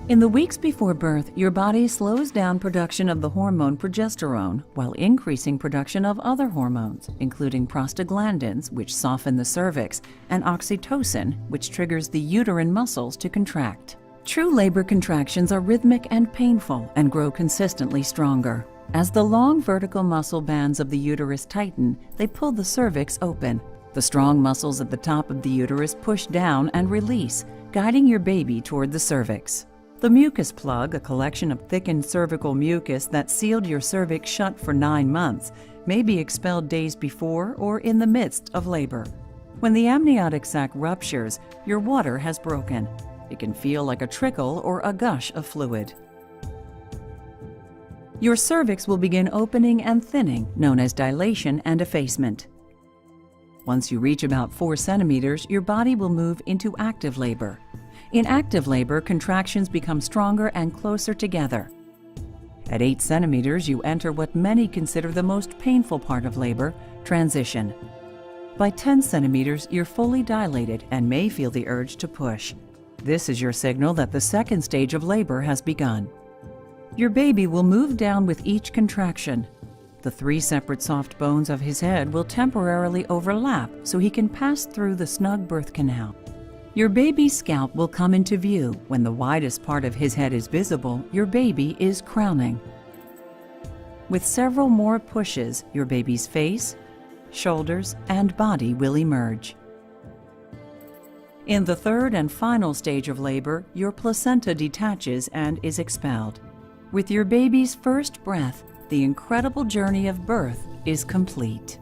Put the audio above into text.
In the weeks before birth, your body slows down production of the hormone progesterone while increasing production of other hormones, including prostaglandins, which soften the cervix, and oxytocin, which triggers the uterine muscles to contract. True labor contractions are rhythmic and painful and grow consistently stronger. As the long vertical muscle bands of the uterus tighten, they pull the cervix open. The strong muscles at the top of the uterus push down and release, guiding your baby toward the cervix. The mucus plug, a collection of thickened cervical mucus that sealed your cervix shut for 9 months, may be expelled days before or in the midst of labor. When the amniotic sac ruptures, your water has broken. It can feel like a trickle or a gush of fluid. Your cervix will begin opening and thinning, known as dilation and effacement. Once you reach about 4 centimeters, your body will move into active labor. In active labor, contractions become stronger and closer together. At 8 centimeters, you enter what many consider the most painful part of labor, transition. By 10 centimeters, you're fully dilated and may feel the urge to push. This is your signal that the second stage of labor has begun. Your baby will move down with each contraction. The 3 separate soft bones of his head will temporarily overlap so he can pass through the snug birth canal. Your baby's scalp will come into view. When the widest part of his head is visible, your baby is crowning. With several more pushes, your baby's face, shoulders, and body will emerge. In the third and final stage of labor, your placenta detaches and is expelled. With your baby's first breath, the incredible journey of birth is complete.